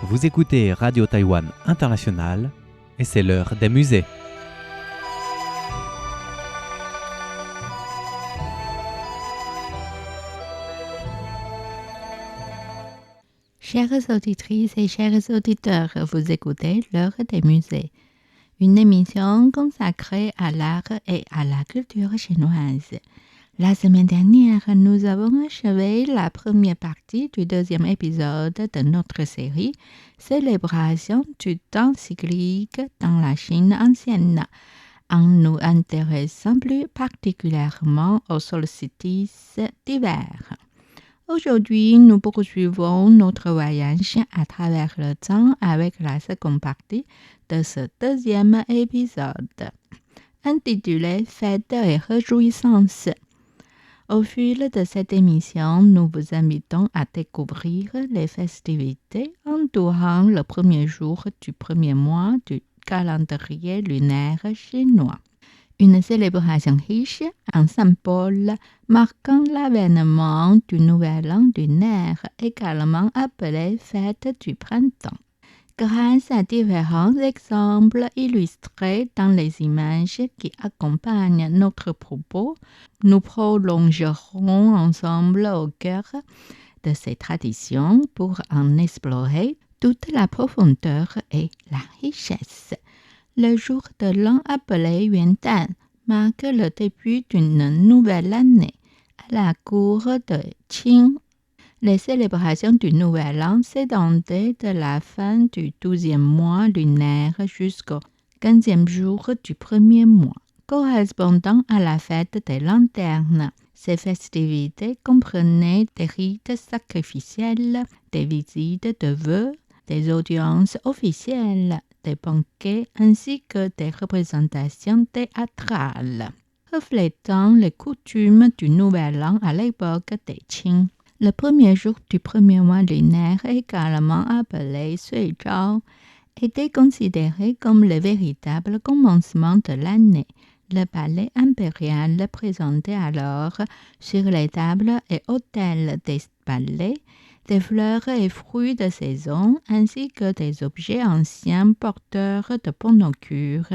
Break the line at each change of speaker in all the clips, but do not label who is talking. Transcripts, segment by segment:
Vous écoutez Radio Taïwan International et c'est l'heure des musées.
Chères auditrices et chers auditeurs, vous écoutez l'heure des musées, une émission consacrée à l'art et à la culture chinoise. La semaine dernière, nous avons achevé la première partie du deuxième épisode de notre série Célébration du temps cyclique dans la Chine ancienne, en nous intéressant plus particulièrement aux solstices d'hiver. Aujourd'hui, nous poursuivons notre voyage à travers le temps avec la seconde partie de ce deuxième épisode, intitulé Fêtes et réjouissances. Au fil de cette émission, nous vous invitons à découvrir les festivités entourant le premier jour du premier mois du calendrier lunaire chinois. Une célébration riche en symboles marquant l'avènement du nouvel an lunaire, également appelée fête du printemps. Grâce à différents exemples illustrés dans les images qui accompagnent notre propos, nous prolongerons ensemble au cœur de ces traditions pour en explorer toute la profondeur et la richesse. Le jour de l'an appelé Yuandan marque le début d'une nouvelle année à la cour de Qing. Les célébrations du Nouvel An s'étendaient de la fin du 12e mois lunaire jusqu'au 15e jour du premier mois, correspondant à la fête des lanternes. Ces festivités comprenaient des rites sacrificiels, des visites de vœux, des audiences officielles, des banquets ainsi que des représentations théâtrales, reflétant les coutumes du Nouvel An à l'époque des Qing. Le premier jour du premier mois lunaire, également appelé Sui Zhao, était considéré comme le véritable commencement de l'année. Le palais impérial présentait alors sur les tables et autels des palais des fleurs et fruits de saison ainsi que des objets anciens porteurs de bonne augure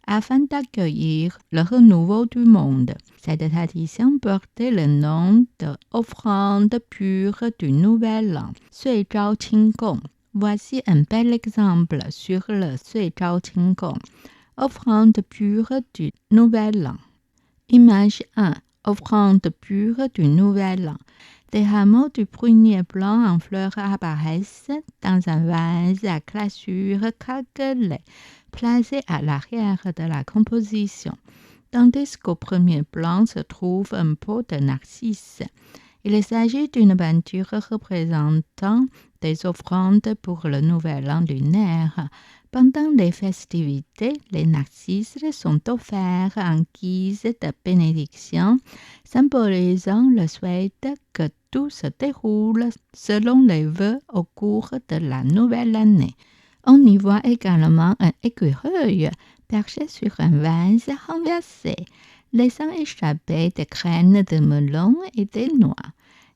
afin d'accueillir le renouveau du monde. Cette tradition portait le nom d'offrande pure du Nouvel An, Sui Zhao Qinggong. Voici un bel exemple sur le Sui Zhao Qinggong, offrande pure du Nouvel An. Image 1. Offrande pure du Nouvel An. Des rameaux du prunier blanc en fleurs apparaissent dans un vase à glaçure craquelée, placé à l'arrière de la composition, tandis qu'au premier plan se trouve un pot de narcisses. Il s'agit d'une peinture représentant des offrandes pour le nouvel an lunaire. Pendant les festivités, les narcisses sont offerts en guise de bénédiction, symbolisant le souhait que tout se déroule selon les vœux au cours de la nouvelle année. On y voit également un écureuil perché sur un vase renversé, laissant échapper des graines de melon et des noix.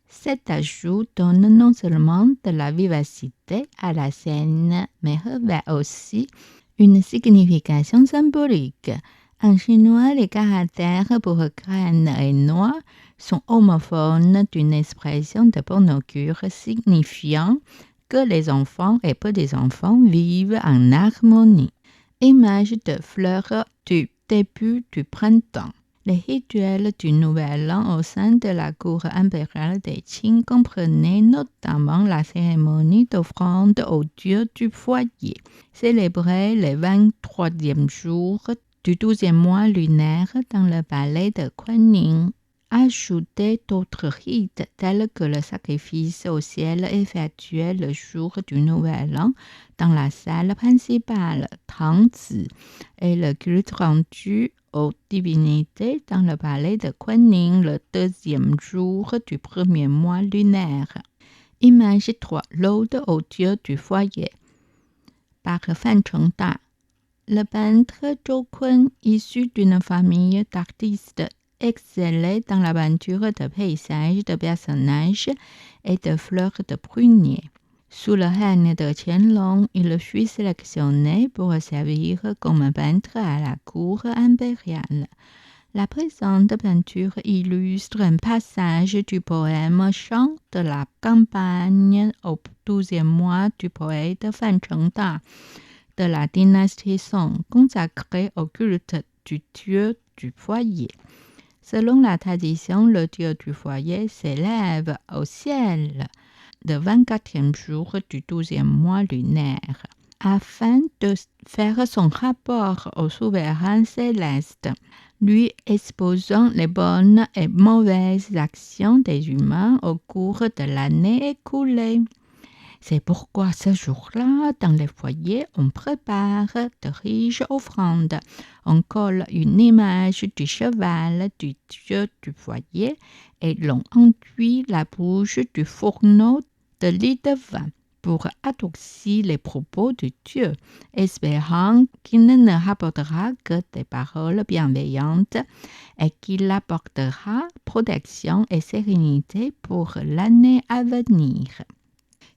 Cet ajout donne non seulement de la vivacité à la scène, mais revêt aussi une signification symbolique. En chinois, les caractères pour graines et noix sont homophones d'une expression de bon augure signifiant que les enfants et petits-enfants vivent en harmonie. Image de fleurs du début du printemps. Les rituels du Nouvel An au sein de la cour impériale des Qing comprenaient notamment la cérémonie d'offrande au dieu du foyer, célébrée le 23e jour du 12e mois lunaire dans le palais de Kunming. Ajouter d'autres rites tels que le sacrifice au ciel effectué le jour du Nouvel An dans la salle principale, Tangzi, et le culte rendu aux divinités dans le palais de Kunming le deuxième jour du premier mois lunaire. Image 3. L'ode au dieu du foyer. Par Fan Chengda. Le peintre Zhou Kun, issu d'une famille d'artistes, excellait dans la peinture de paysages, de personnages et de fleurs de prunier. Sous le règne de Qianlong, il fut sélectionné pour servir comme peintre à la cour impériale. La présente peinture illustre un passage du poème Chant de la campagne au 12e mois du poète Fan Chengda de la dynastie Song, consacré au culte du dieu du foyer. Selon la tradition, le dieu du foyer s'élève au ciel le 24e jour du 12e mois lunaire, afin de faire son rapport au souverain céleste, lui exposant les bonnes et mauvaises actions des humains au cours de l'année écoulée. C'est pourquoi ce jour-là, dans les foyers, on prépare de riches offrandes. On colle une image du cheval du dieu du foyer et l'on enduit la bouche du fourneau de lit de vin pour adoucir les propos du dieu, espérant qu'il ne rapportera que des paroles bienveillantes et qu'il apportera protection et sérénité pour l'année à venir.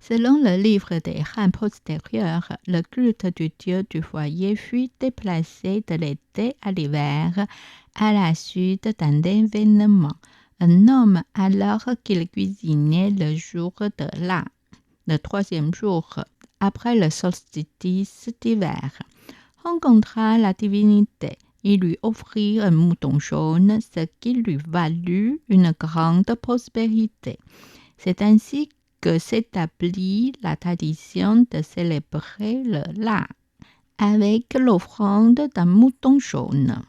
Selon le livre des Han postérieurs, le culte du dieu du foyer fut déplacé de l'été à l'hiver à la suite d'un événement. Un homme, alors qu'il cuisinait le jour de l'an, le 3e jour après le solstice d'hiver, rencontra la divinité. Il lui offrit un mouton jaune, ce qui lui valut une grande prospérité. C'est ainsi que s'établit la tradition de célébrer le Lan avec l'offrande d'un mouton jaune.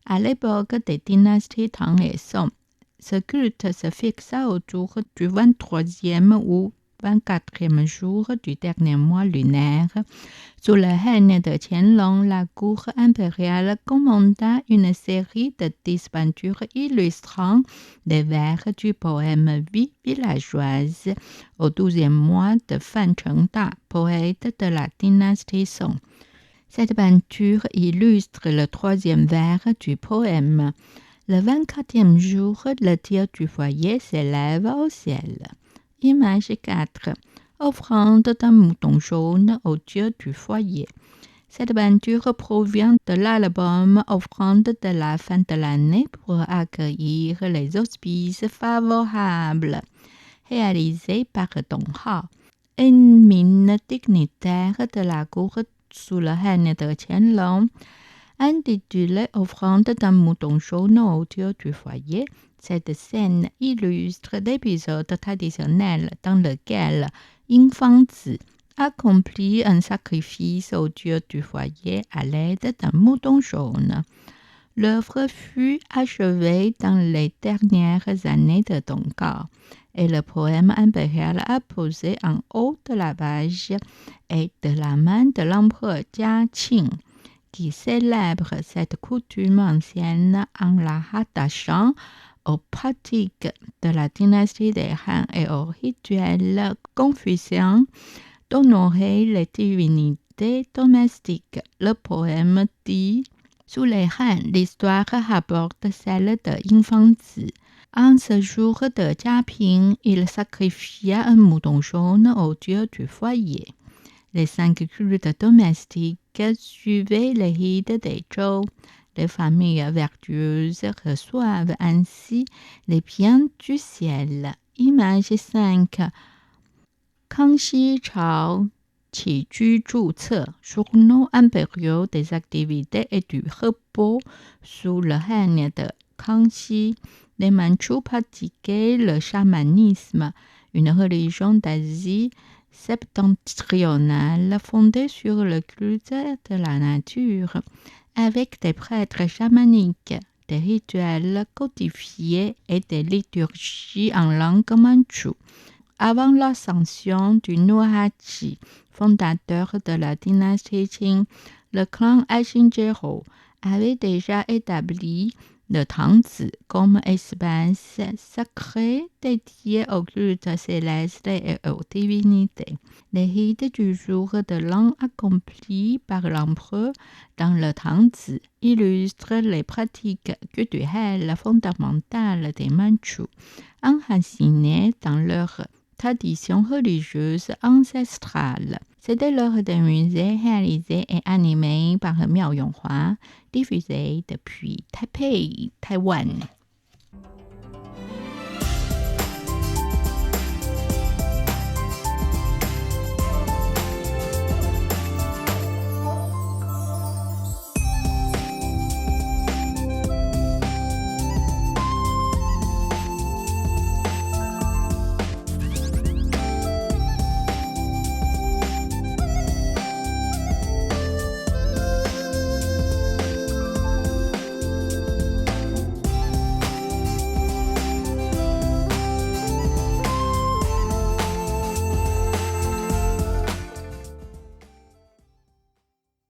À l'époque des dynasties Tang et Song, ce culte se fixa autour du 23e ou 24e jour du dernier mois lunaire. Sous le règne de Qianlong, la cour impériale commanda une série de 10 peintures illustrant des vers du poème Vie villageoise au 12e mois de Fan Chengda, poète de la dynastie Song. Cette peinture illustre le 3e vers du poème. Le 24e jour, le dieu du foyer s'élève au ciel. Image 4. Offrande d'un mouton jaune au dieu du foyer. Cette peinture provient de l'album Offrande de la fin de l'année pour accueillir les auspices favorables, réalisé par Dong Hao, une mine dignitaire de la cour sous le règne de Qianlong. Intitulée Offrande d'un mouton jaune au dieu du foyer, cette scène illustre l'épisode traditionnel dans lequel Yin Fangzi accomplit un sacrifice au dieu du foyer à l'aide d'un mouton jaune. L'œuvre fut achevée dans les dernières années de Dongao et le poème impérial apposé en haut de la page est de la main de l'empereur Jia Qing, qui célèbre cette coutume ancienne en la rattachant aux pratiques de la dynastie des Han et au rituel confucien d'honorer les divinités domestiques. Le poème dit « Sous les Han, l'histoire rapporte celle de Yin Fangzi. En ce jour de Jiaping, il sacrifia un mouton jaune au dieu du foyer. Les 5 cultes domestiques suivaient les rites des Zhou. Les familles vertueuses reçoivent ainsi les biens du ciel. » Image 5. Kangxi Chao, Qi Ju Zhu Ce, journaux impériaux des activités et du repos sous le règne de Kangxi. Les Mandchous pratiquaient le chamanisme, une religion d'Asie septentrionale fondée sur le culte de la nature, avec des prêtres chamaniques, des rituels codifiés et des liturgies en langue mandchoue. Avant l'ascension du Nuaji, fondateur de la dynastie Qing, le clan Aishinjero avait déjà établi le Tangzi comme espace sacré dédié au culte céleste et aux divinités. Les rites du jour de l'an accomplis par l'empereur dans le Tangzi illustrent les pratiques culturelles fondamentales des Mandchous, enracinées dans leur traditions religieuses ancestrales. C'était l'heure des musées réalisé et animé par Miao Yonghua, diffusé depuis Taipei, Taïwan.